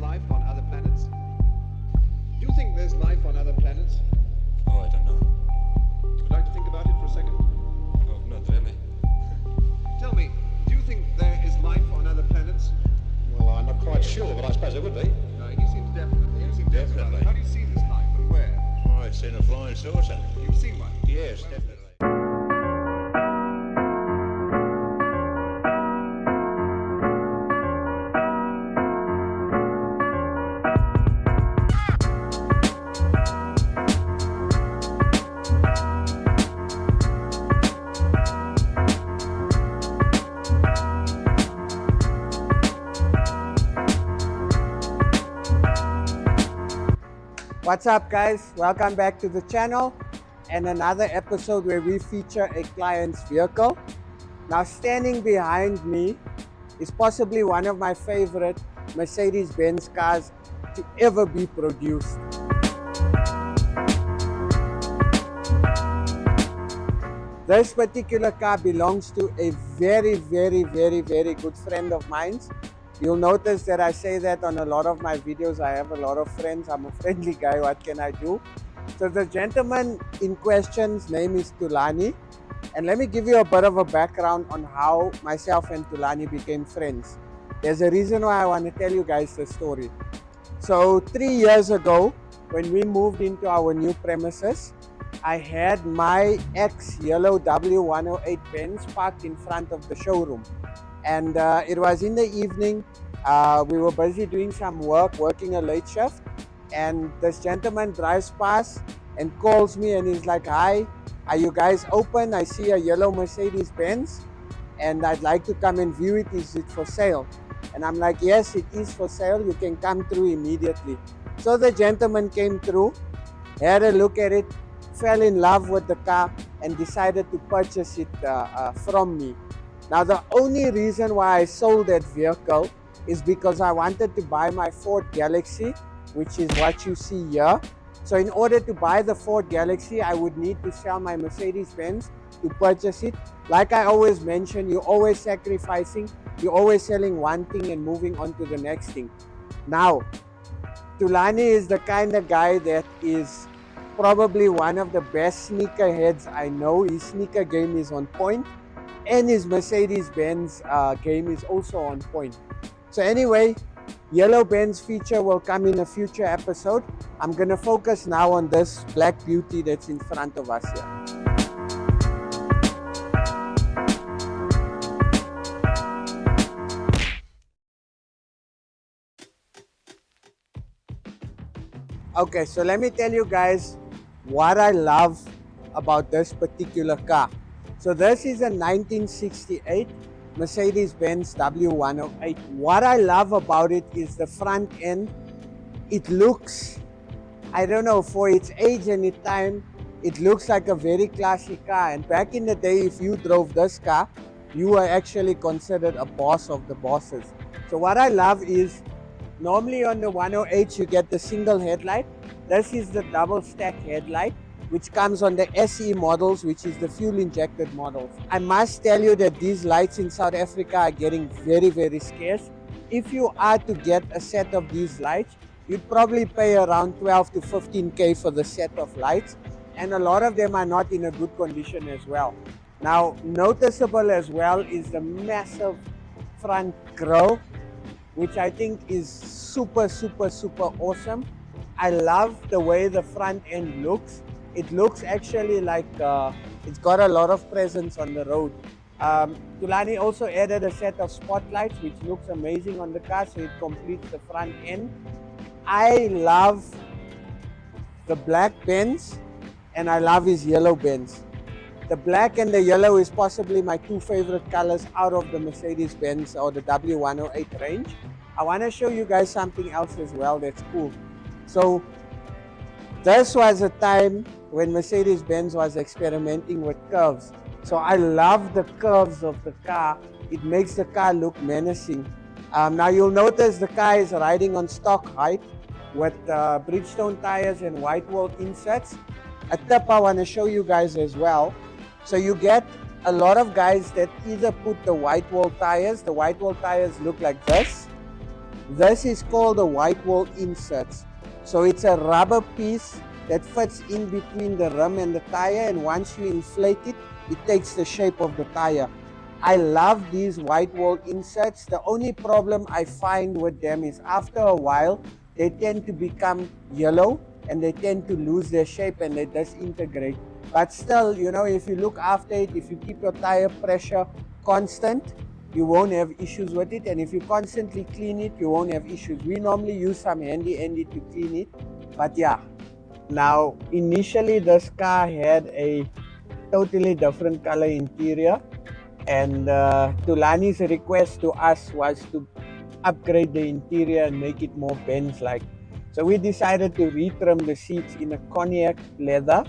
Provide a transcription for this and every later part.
life on other planets? Do you think there's life on other planets? Oh, I don't know. Would you like to think about it for a second? Oh, not really. Tell me, do you think there is life on other planets? Well, I'm not quite sure, but I suppose it would be. No, he seems definitely. You seem definitely. How do you see this life and where? Oh, I've seen a flying saucer. You've seen one? Yes, definitely. What's up, guys? Welcome back to the channel and another episode where we feature a client's vehicle. Now, standing behind me is possibly one of my favorite Mercedes-Benz cars to ever be produced. This particular car belongs to a very good friend of mine. You'll notice that I say that on a lot of my videos. I have a lot of friends. I'm a friendly guy. What can I do? So the gentleman in question's name is Thulani. And let me give you a bit of a background on how myself and Thulani became friends. There's a reason why I want to tell you guys the story. So 3 years ago, when we moved into our new premises, I had my ex-yellow W108 Benz parked in front of the showroom. And it was in the evening. We were busy doing some work, working a late shift, and this gentleman drives past and calls me and he's like, "Hi, are you guys open? I see a yellow Mercedes-Benz and I'd like to come and view it. Is it for sale?" And I'm like, "Yes, it is for sale. You can come through immediately." So the gentleman came through, had a look at it, fell in love with the car and decided to purchase it from me. Now, the only reason why I sold that vehicle is because I wanted to buy my Ford Galaxy, which is what you see here. So in order to buy the Ford Galaxy, I would need to sell my Mercedes-Benz to purchase it. Like I always mention, you're always sacrificing, you're always selling one thing and moving on to the next thing. Now, Thulani is the kind of guy that is probably one of the best sneakerheads I know. His sneaker game is on point. And his Mercedes-Benz game is also on point. So anyway, yellow Benz feature will come in a future episode. I'm going to focus now on this black beauty that's in front of us here. Okay, so let me tell you guys what I love about this particular car. So this is a 1968 Mercedes-Benz W108. What I love about it is the front end. It looks, I don't know, for its age and its time, it looks like a very classy car. And back in the day, if you drove this car, you were actually considered a boss of the bosses. So what I love is, normally on the 108, you get the single headlight. This is the double stack headlight, which comes on the SE models, which is the fuel-injected models. I must tell you that these lights in South Africa are getting very scarce. If you are to get a set of these lights, you'd probably pay around 12 to 15K for the set of lights, and a lot of them are not in a good condition as well. Now, noticeable as well is the massive front grille, which I think is super awesome. I love the way the front end looks. It looks actually like it's got a lot of presence on the road. Thulani also added a set of spotlights, which looks amazing on the car, so it completes the front end. I love the black Benz and I love his yellow Benz. The black and the yellow is possibly my two favorite colors out of the Mercedes-Benz or the W108 range. I want to show you guys something else as well that's cool. So this was a time when Mercedes-Benz was experimenting with curves. So I love the curves of the car. It makes the car look menacing. Now you'll notice the car is riding on stock height with Bridgestone tires and white wall inserts. A tip I want to show you guys as well. So you get a lot of guys that either put the white wall tires look like this, This is called a white wall inserts. So it's a rubber piece that fits in between the rim and the tire, and once you inflate it, it takes the shape of the tire. I love these white wall inserts. The only problem I find with them is after a while, they tend to become yellow and they tend to lose their shape and they disintegrate. But still, you know, if you look after it, if you keep your tire pressure constant, you won't have issues with it. And if you constantly clean it, you won't have issues. We normally use some handy to clean it. But yeah, now initially this car had a totally different color interior, and Tulani's request to us was to upgrade the interior and make it more Benz-like. So we decided to retrim the seats in a cognac leather.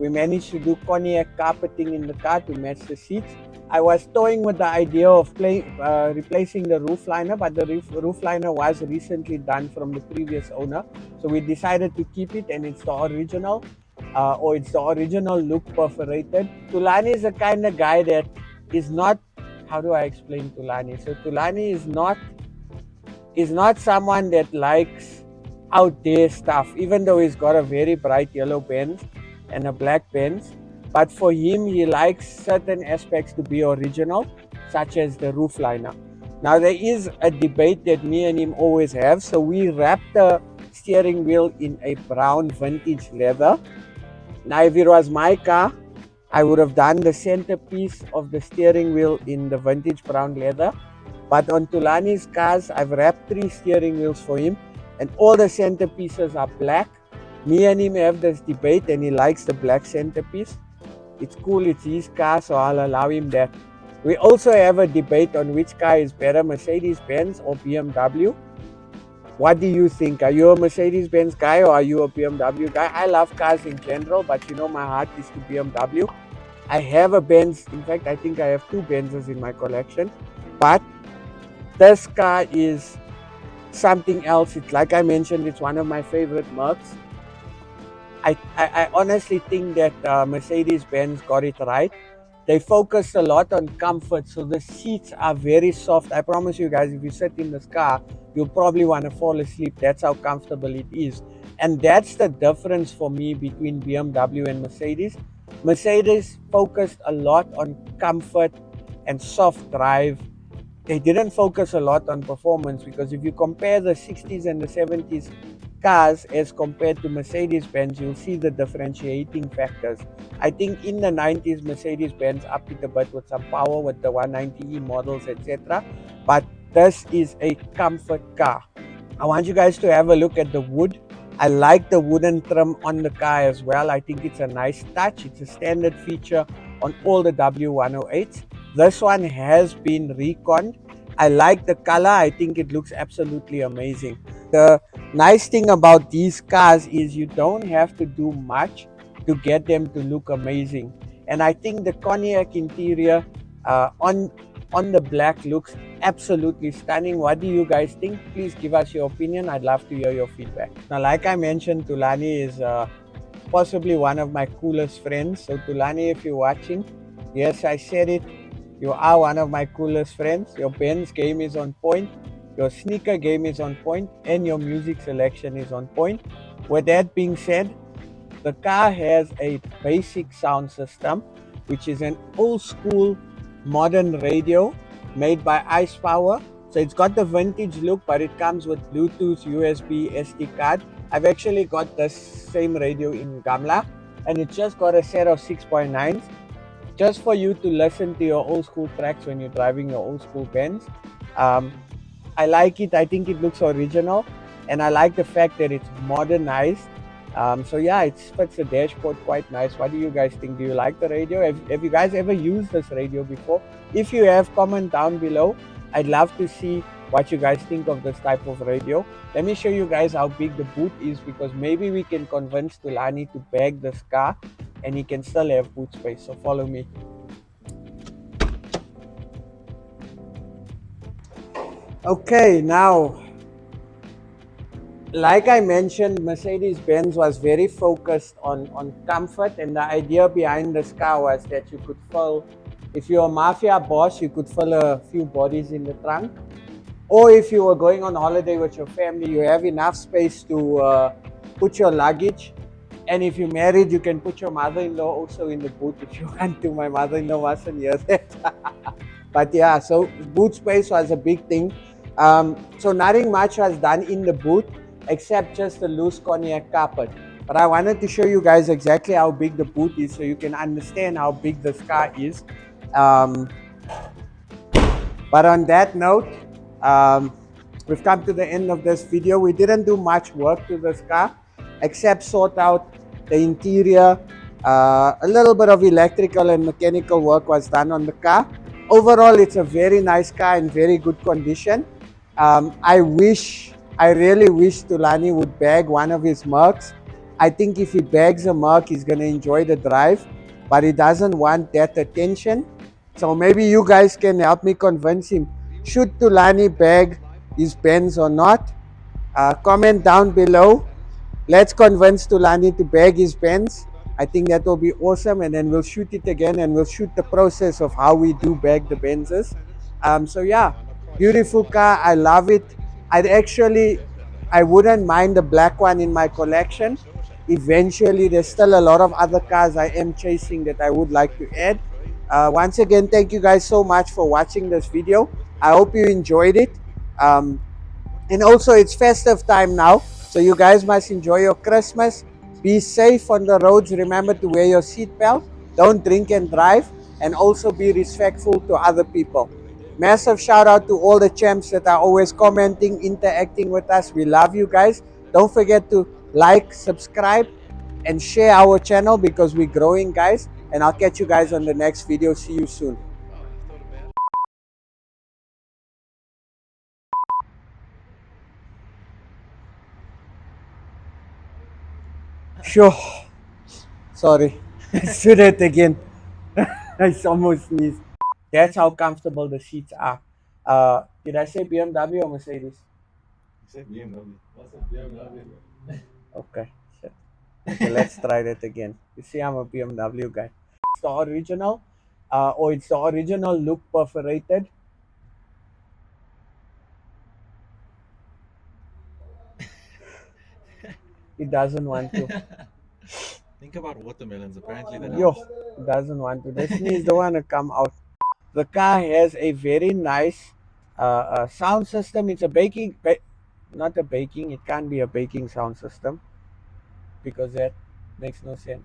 We managed to do cognac carpeting in the car to match the seats. I was toying with the idea of replacing the roof liner, but the roof liner was recently done from the previous owner. So we decided to keep it, and it's the original, or it's the original look perforated. Tulani is the kind of guy that is not, how do I explain Tulani? So Tulani is not someone that likes out there stuff, even though he's got a very bright yellow Benz and a black Benz. But for him, he likes certain aspects to be original, such as the roof liner. Now, there is a debate that me and him always have. So we wrapped the steering wheel in a brown vintage leather. Now, if it was my car, I would have done the centerpiece of the steering wheel in the vintage brown leather. But on Tulani's cars, I've wrapped 3 steering wheels for him, and all the centerpieces are black. Me and him have this debate, and he likes the black centerpiece. It's cool, it's his car, so I'll allow him that. We also have a debate on which car is better, Mercedes-Benz or BMW. What do you think? Are you a Mercedes-Benz guy or are you a BMW guy? I love cars in general, but you know my heart is to BMW. I have a Benz. In fact, I think I have 2 Benzes in my collection. But this car is something else. It's like I mentioned, it's one of my favorite Mercs. I honestly think that Mercedes-Benz got it right. They focused a lot on comfort, so the seats are very soft. I promise you guys, if you sit in this car, you'll probably want to fall asleep. That's how comfortable it is. And that's the difference for me between BMW and Mercedes. Mercedes focused a lot on comfort and soft drive. They didn't focus a lot on performance, because if you compare the 60s and the 70s cars as compared to Mercedes-Benz, you'll see the differentiating factors. I think in the 90s, Mercedes-Benz upped it a bit with some power with the 190e models, etc. But this is a comfort car. I want you guys to have a look at the wood. I like the wooden trim on the car as well. I think it's a nice touch. It's a standard feature on all the W108s. This one has been reconned. I like the color. I think it looks absolutely amazing. The nice thing about these cars is you don't have to do much to get them to look amazing. And I think the cognac interior on the black looks absolutely stunning. What do you guys think? Please give us your opinion. I'd love to hear your feedback. Now, like I mentioned, Tulani is possibly one of my coolest friends. So Tulani, if you're watching, yes, I said it. You are one of my coolest friends. Your Benz game is on point. Your sneaker game is on point, and your music selection is on point. With that being said, the car has a basic sound system, which is an old school modern radio made by Ice Power. So it's got the vintage look, but it comes with Bluetooth, USB, SD card. I've actually got the same radio in Gamla, and it's just got a set of 6.9s, just for you to listen to your old school tracks when you're driving your old school Benz. I like it. I think it looks original, and I like the fact that it's modernized. So yeah, it fits the dashboard quite nice. What do you guys think? Do you like the radio? Have you guys ever used this radio before? If you have, comment down below. I'd love to see what you guys think of this type of radio. Let me show you guys how big the boot is, because maybe we can convince Tulani to bag this car and he can still have boot space. So follow me. Okay, now, like I mentioned, Mercedes-Benz was very focused on comfort, and the idea behind this car was that you could fill, if you're a mafia boss, you could fill a few bodies in the trunk. Or if you were going on holiday with your family, you have enough space to put your luggage. And if you're married, you can put your mother-in-law also in the boot if you want to. My mother-in-law mustn't hear that. But yeah, so boot space was a big thing. So nothing much was done in the boot except just a loose cognac carpet. But I wanted to show you guys exactly how big the boot is so you can understand how big this car is. Um, but on that note, we've come to the end of this video. We didn't do much work to this car except sort out the interior. A little bit of electrical and mechanical work was done on the car. Overall, it's a very nice car in very good condition. I really wish Tulani would bag one of his Mercs. I think if he bags a Merc, he's going to enjoy the drive, but he doesn't want that attention. So maybe you guys can help me convince him. Should Tulani bag his Benz or not? Comment down below. Let's convince Tulani to bag his Benz. I think that will be awesome, and then we'll shoot it again, and we'll shoot the process of how we do bag the Benzes. So yeah, beautiful car. I love it. I wouldn't mind the black one in my collection. Eventually, there's still a lot of other cars I am chasing that I would like to add. Once again, thank you guys so much for watching this video. I hope you enjoyed it. Um, and also, it's festive time now, so you guys must enjoy your Christmas. Be safe on the roads. Remember to wear your seatbelt. Don't drink and drive. And also be respectful to other people. Massive shout out to all the champs that are always commenting, interacting with us. We love you guys. Don't forget to like, subscribe, and share our channel because we're growing, guys. And I'll catch you guys on the next video. See you soon. Sure. Sorry. Let's do that again. I almost sneezed. That's how comfortable the seats are. Did I say BMW or Mercedes? Okay. Shit. Okay, let's try that again. You see, I'm a BMW guy. It's the original, or it's the original look perforated. It doesn't want to. Think about watermelons. Apparently, that Yo, helps. it doesn't want to. The sneeze don't want to come out. The car has a very nice sound system. It's a not a baking. It can't be a baking sound system because that makes no sense.